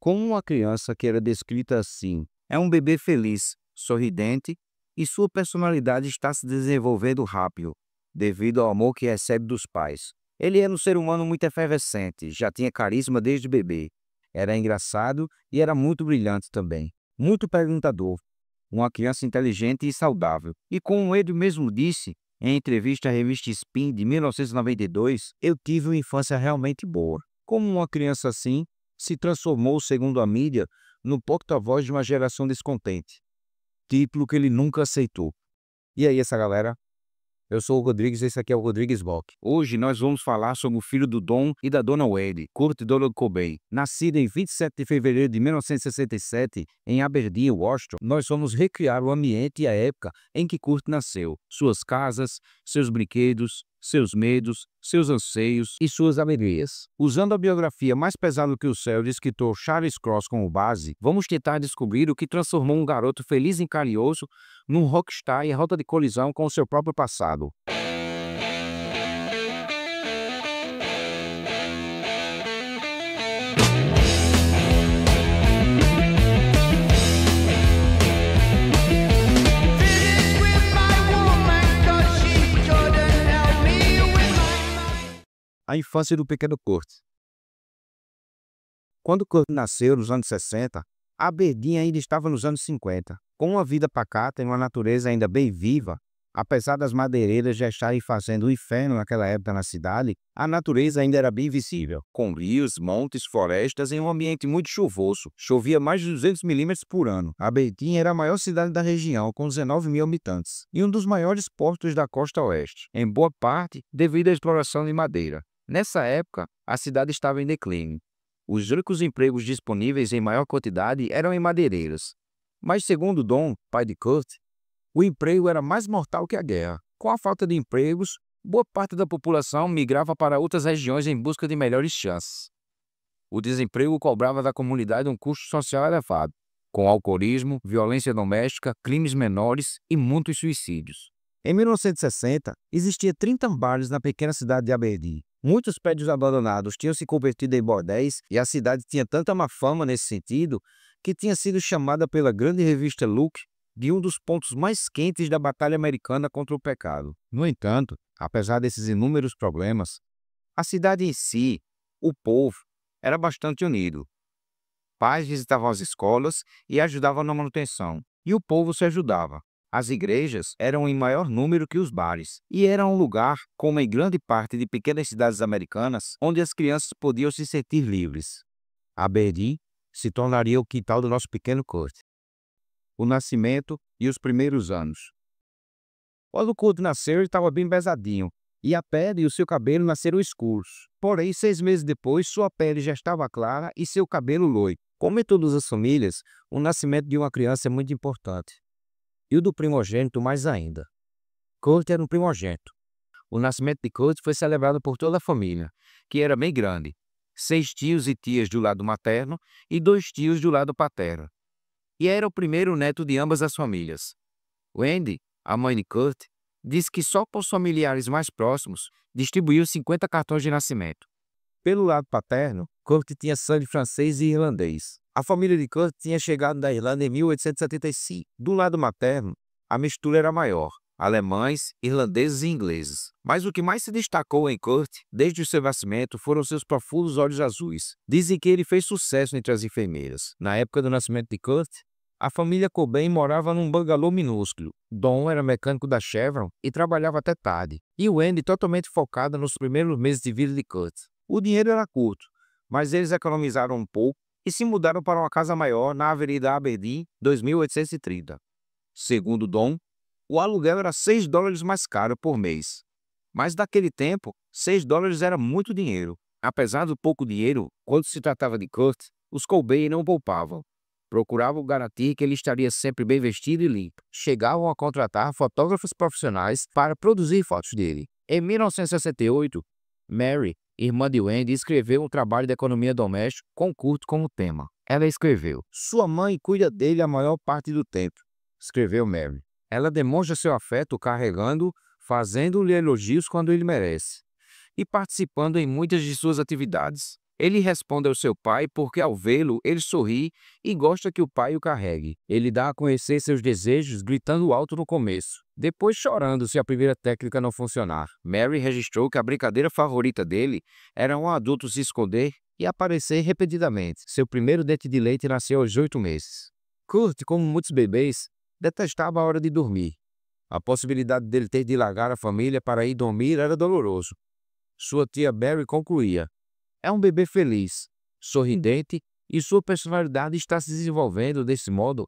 como uma criança que era descrita assim. É um bebê feliz, sorridente, e sua personalidade está se desenvolvendo rápido, devido ao amor que recebe dos pais. Ele era um ser humano muito efervescente, já tinha carisma desde bebê. Era engraçado e era muito brilhante também. Muito perguntador. Uma criança inteligente e saudável. E como ele mesmo disse, em entrevista à revista Spin de 1992, eu tive uma infância realmente boa. Como uma criança assim, se transformou, segundo a mídia, no porta-voz de uma geração descontente. Título que ele nunca aceitou. E aí, essa galera? Eu sou o Rodrigues e esse aqui é o Rodrigues Walk. Hoje nós vamos falar sobre o filho do Don e da Dona Wendy, Kurt Donald Cobain. Nascido em 27 de fevereiro de 1967 em Aberdeen, Washington, nós vamos recriar o ambiente e a época em que Kurt nasceu. Suas casas, seus brinquedos, seus medos, seus anseios e suas alegrias. Usando a biografia Mais Pesada que o Céu do escritor Charles Cross como base, vamos tentar descobrir o que transformou um garoto feliz e carinhoso num rockstar em rota de colisão com o seu próprio passado. A infância do pequeno Kurt. Quando Kurt nasceu nos anos 60, Aberdeen ainda estava nos anos 50. Com uma vida pacata e uma natureza ainda bem viva, apesar das madeireiras já estarem fazendo o inferno naquela época na cidade, a natureza ainda era bem visível, com rios, montes, florestas em um ambiente muito chuvoso. Chovia mais de 200 milímetros por ano. Aberdeen era a maior cidade da região, com 19 mil habitantes, e um dos maiores portos da costa oeste, em boa parte devido à exploração de madeira. Nessa época, a cidade estava em declínio. Os únicos empregos disponíveis em maior quantidade eram em madeireiras. Mas segundo Don, pai de Kurt, o emprego era mais mortal que a guerra. Com a falta de empregos, boa parte da população migrava para outras regiões em busca de melhores chances. O desemprego cobrava da comunidade um custo social elevado, com alcoolismo, violência doméstica, crimes menores e muitos suicídios. Em 1960, existia 30 bares na pequena cidade de Aberdeen. Muitos prédios abandonados tinham se convertido em bordéis e a cidade tinha tanta má fama nesse sentido que tinha sido chamada pela grande revista Look de um dos pontos mais quentes da batalha americana contra o pecado. No entanto, apesar desses inúmeros problemas, a cidade em si, o povo, era bastante unido. Pais visitavam as escolas e ajudavam na manutenção, e o povo se ajudava. As igrejas eram em maior número que os bares, e era um lugar, como em grande parte de pequenas cidades americanas, onde as crianças podiam se sentir livres. Aberdeen se tornaria o quintal do nosso pequeno Kurt. O nascimento e os primeiros anos. Quando Kurt nasceu, ele estava bem pesadinho, e a pele e o seu cabelo nasceram escuros. Porém, 6 meses depois, sua pele já estava clara e seu cabelo loiro. Como em todas as famílias, o nascimento de uma criança é muito importante. E o do primogênito mais ainda. Kurt era um primogênito. O nascimento de Kurt foi celebrado por toda a família, que era bem grande. 6 tios e tias do lado materno e 2 tios do lado paterno. E era o primeiro neto de ambas as famílias. Wendy, a mãe de Kurt, disse que só para os familiares mais próximos distribuiu 50 cartões de nascimento. Pelo lado paterno, Kurt tinha sangue francês e irlandês. A família de Kurt tinha chegado da Irlanda em 1875. Do lado materno, a mistura era maior, alemães, irlandeses e ingleses. Mas o que mais se destacou em Kurt, desde o seu nascimento, foram seus profundos olhos azuis. Dizem que ele fez sucesso entre as enfermeiras. Na época do nascimento de Kurt, a família Cobain morava num bangalô minúsculo. Don era mecânico da Chevron e trabalhava até tarde. E Wendy totalmente focada nos primeiros meses de vida de Kurt. O dinheiro era curto, mas eles economizaram um pouco e se mudaram para uma casa maior na Avenida Aberdeen, 2830. Segundo Don, o aluguel era $6 mais caro por mês. Mas naquele tempo, $6 era muito dinheiro. Apesar do pouco dinheiro, quando se tratava de Kurt, os Cobain não poupavam. Procuravam garantir que ele estaria sempre bem vestido e limpo. Chegavam a contratar fotógrafos profissionais para produzir fotos dele. Em 1968, Mary, irmã de Wendy, escreveu um trabalho de economia doméstica com Kurt como tema. Ela escreveu: "Sua mãe cuida dele a maior parte do tempo", escreveu Mary. Ela demonstra seu afeto carregando-o, fazendo-lhe elogios quando ele merece, e participando em muitas de suas atividades. Ele responde ao seu pai porque, ao vê-lo, ele sorri e gosta que o pai o carregue. Ele dá a conhecer seus desejos gritando alto no começo, depois chorando se a primeira técnica não funcionar. Mary registrou que a brincadeira favorita dele era um adulto se esconder e aparecer repetidamente. Seu primeiro dente de leite nasceu aos 8 meses. Kurt, como muitos bebês, detestava a hora de dormir. A possibilidade dele ter de largar a família para ir dormir era doloroso. Sua tia Mary concluía: é um bebê feliz, sorridente e sua personalidade está se desenvolvendo desse modo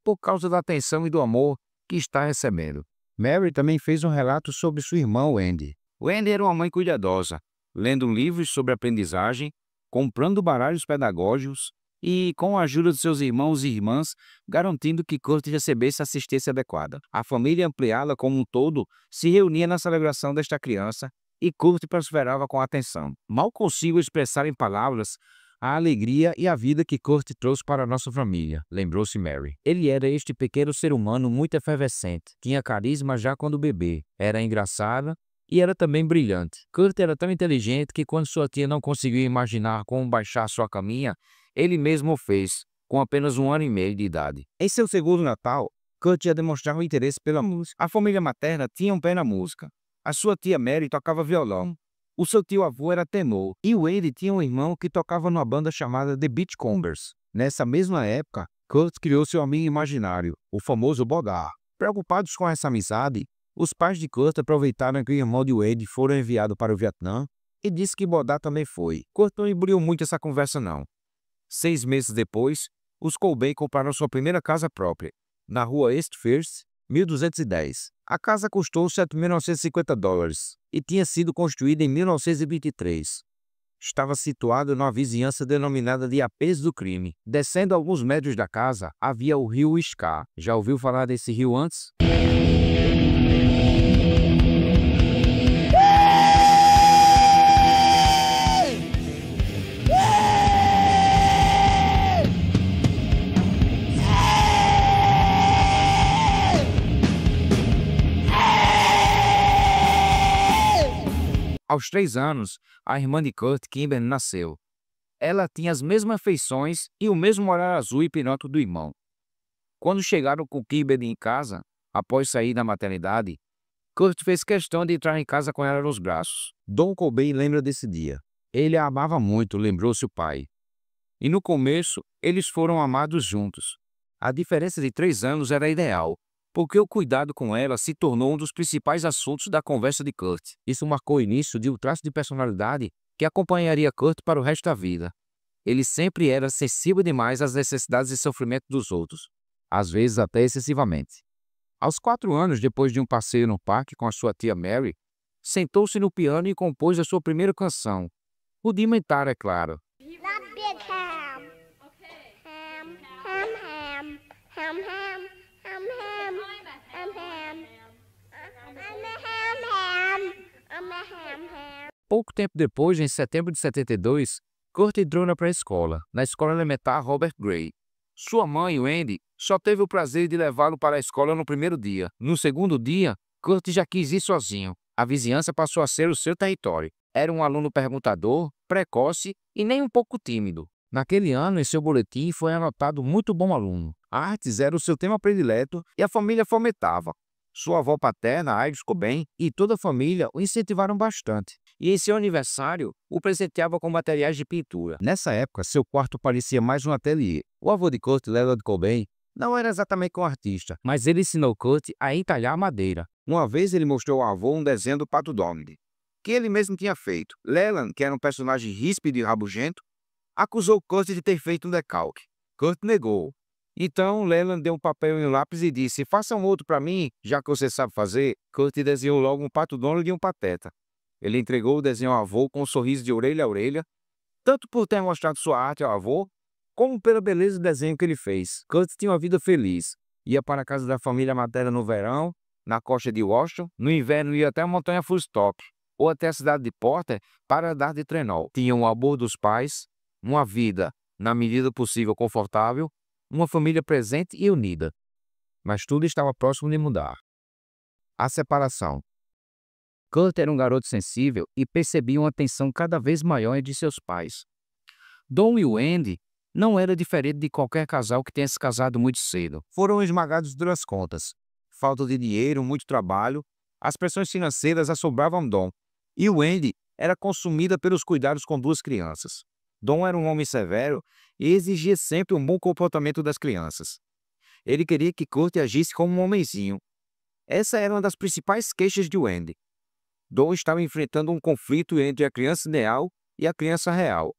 por causa da atenção e do amor que está recebendo. Mary também fez um relato sobre sua irmã Wendy. Wendy era uma mãe cuidadosa, lendo livros sobre aprendizagem, comprando baralhos pedagógicos e, com a ajuda de seus irmãos e irmãs, garantindo que Kurt recebesse assistência adequada. A família ampliada como um todo se reunia na celebração desta criança e Kurt prosperava com atenção. Mal consigo expressar em palavras a alegria e a vida que Kurt trouxe para a nossa família, lembrou-se Mary. Ele era este pequeno ser humano muito efervescente, tinha carisma já quando bebê, era engraçado e era também brilhante. Kurt era tão inteligente que quando sua tia não conseguiu imaginar como baixar sua caminha, ele mesmo o fez, com apenas 1 ano e meio de idade. Em seu segundo Natal, Kurt ia demonstrar um interesse pela música. A família materna tinha um pé na música. A sua tia Mary tocava violão. O seu tio-avô era tenor. E o Eddie tinha um irmão que tocava numa banda chamada The Beachcombers. Nessa mesma época, Kurt criou seu amigo imaginário, o famoso Bodar. Preocupados com essa amizade, os pais de Kurt aproveitaram que o irmão de Wade fora enviado para o Vietnã e disse que Bodar também foi. Kurt não embrulhou muito essa conversa não. 6 meses depois, os Cobain compraram sua primeira casa própria, na rua East First, 1210. A casa custou $7.950 e tinha sido construída em 1923. Estava situado numa vizinhança denominada de Apês do Crime. Descendo alguns metros da casa, havia o rio Scar. Já ouviu falar desse rio antes? Aos 3 anos, a irmã de Kurt, Kimberly, nasceu. Ela tinha as mesmas feições e o mesmo olhar azul e hipnótico do irmão. Quando chegaram com Kimberly em casa, após sair da maternidade, Kurt fez questão de entrar em casa com ela nos braços. Don Cobain lembra desse dia. Ele a amava muito, lembrou-se o pai. E no começo, eles foram amados juntos. A diferença de 3 anos era ideal, porque o cuidado com ela se tornou um dos principais assuntos da conversa de Kurt. Isso marcou o início de um traço de personalidade que acompanharia Kurt para o resto da vida. Ele sempre era sensível demais às necessidades e sofrimento dos outros, às vezes até excessivamente. Aos 4 anos, depois de um passeio no parque com a sua tia Mary, sentou-se no piano e compôs a sua primeira canção. Rudimentar, é claro. Not big ham. Ham, ham, ham, ham, ham, ham, ham, ham, ham. I'm a ham, ham. I'm a ham, ham. Pouco tempo depois, em setembro de 72, Kurt entrou na pré-escola, na escola elementar Robert Gray. Sua mãe, Wendy, só teve o prazer de levá-lo para a escola no primeiro dia. No segundo dia, Kurt já quis ir sozinho. A vizinhança passou a ser o seu território. Era um aluno perguntador, precoce e nem um pouco tímido. Naquele ano, em seu boletim, foi anotado muito bom aluno. Artes era o seu tema predileto e a família fomentava. Sua avó paterna, Iris Cobain, e toda a família o incentivaram bastante. E em seu aniversário, o presenteava com materiais de pintura. Nessa época, seu quarto parecia mais um ateliê. O avô de Kurt, Leonard Cobain, não era exatamente um artista, mas ele ensinou Kurt a entalhar madeira. Uma vez ele mostrou ao avô um desenho do Pato Donald, que ele mesmo tinha feito. Leland, que era um personagem ríspido e rabugento, acusou Kurt de ter feito um decalque. Kurt negou. Então, Leland deu um papel e um lápis e disse: faça um outro para mim, já que você sabe fazer. Kurt desenhou logo um Pato Donald e um Pateta. Ele entregou o desenho ao avô com um sorriso de orelha a orelha, tanto por ter mostrado sua arte ao avô, como pela beleza do desenho que ele fez. Kurt tinha uma vida feliz. Ia para a casa da família materna no verão, na costa de Washington. No inverno ia até a montanha Fullstop, ou até a cidade de Porter para andar de trenó. Tinha o amor dos pais, uma vida, na medida possível, confortável, uma família presente e unida. Mas tudo estava próximo de mudar. A separação. Kurt era um garoto sensível e percebia uma tensão cada vez maior entre seus pais. Don e Wendy não era diferente de qualquer casal que tenha se casado muito cedo. Foram esmagados pelas contas. Falta de dinheiro, muito trabalho, as pressões financeiras assombravam Don. E Wendy era consumida pelos cuidados com 2 crianças. Don era um homem severo e exigia sempre um bom comportamento das crianças. Ele queria que Kurt agisse como um homenzinho. Essa era uma das principais queixas de Wendy. Don estava enfrentando um conflito entre a criança ideal e a criança real.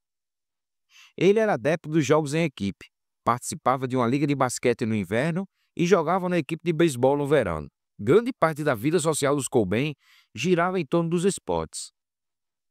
Ele era adepto dos jogos em equipe, participava de uma liga de basquete no inverno e jogava na equipe de beisebol no verão. Grande parte da vida social dos Cobain girava em torno dos esportes.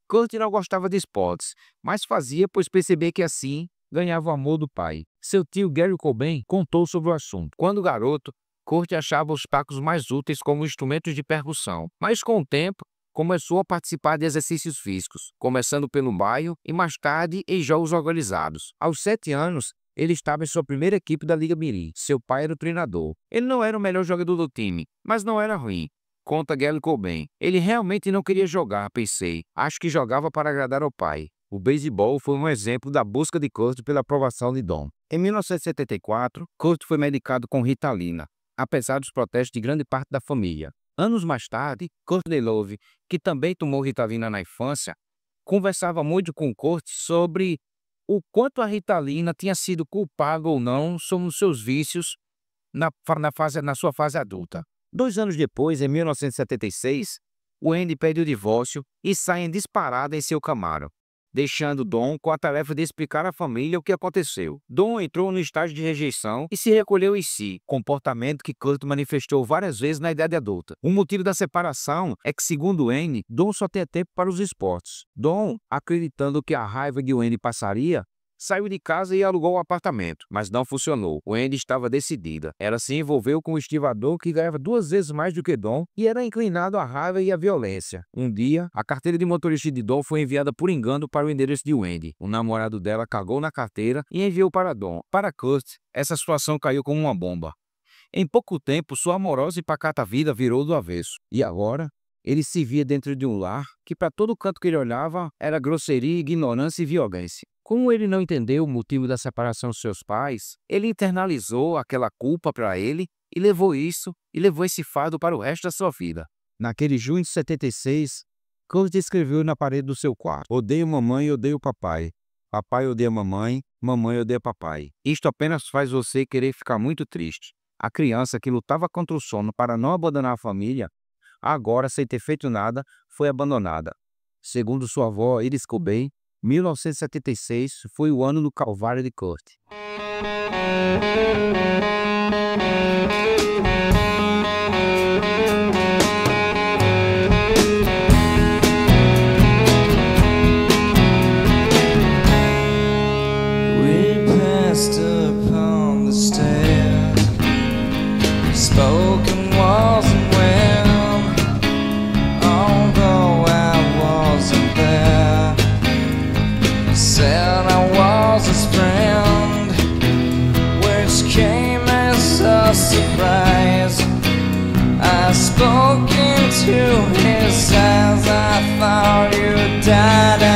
Kurt não gostava de esportes, mas fazia pois percebia que assim ganhava o amor do pai. Seu tio Gary Cobain contou sobre o assunto. Quando garoto, Kurt achava os tacos mais úteis como instrumentos de percussão, mas com o tempo começou a participar de exercícios físicos, começando pelo bairro e mais tarde em jogos organizados. Aos 7 anos, ele estava em sua primeira equipe da Liga Mirim. Seu pai era o treinador. Ele não era o melhor jogador do time, mas não era ruim. Conta Gary Cobain. Ele realmente não queria jogar, pensei. Acho que jogava para agradar ao pai. O beisebol foi um exemplo da busca de Kurt pela aprovação de Don. Em 1974, Kurt foi medicado com Ritalina, apesar dos protestos de grande parte da família. Anos mais tarde, Courtney Love, que também tomou Ritalina na infância, conversava muito com Kurt sobre o quanto a Ritalina tinha sido culpada ou não sobre seus vícios na sua fase adulta. 2 anos depois, em 1976, Wendy pede o divórcio e sai em disparada em seu Camaro, deixando Don com a tarefa de explicar à família o que aconteceu. Don entrou no estágio de rejeição e se recolheu em si, comportamento que Kurt manifestou várias vezes na idade adulta. O motivo da separação é que, segundo Wendy, Don só tinha tempo para os esportes. Don, acreditando que a raiva de Wendy passaria, saiu de casa e alugou um apartamento, mas não funcionou. Wendy estava decidida. Ela se envolveu com um estivador que ganhava 2 vezes mais do que Don e era inclinado à raiva e à violência. Um dia, a carteira de motorista de Don foi enviada por engano para o endereço de Wendy. O namorado dela cagou na carteira e enviou para Don. Para Kurt, essa situação caiu como uma bomba. Em pouco tempo, sua amorosa e pacata vida virou do avesso. E agora, ele se via dentro de um lar que para todo canto que ele olhava era grosseria, ignorância e violência. Como ele não entendeu o motivo da separação dos seus pais, ele internalizou aquela culpa para ele e levou esse fardo para o resto da sua vida. Naquele junho de 76, Kurt escreveu na parede do seu quarto: "Odeio mamãe e odeio papai. Papai odeia mamãe, mamãe odeia papai. Isto apenas faz você querer ficar muito triste." A criança que lutava contra o sono para não abandonar a família, agora, sem ter feito nada, foi abandonada. Segundo sua avó, Iris Cobain, 1976 foi o ano do calvário de Kurt. We passed upon the stair, spoken walls and wind, although I wasn't there. Said I was his friend, which came as a surprise. I spoke into his eyes, I thought you died.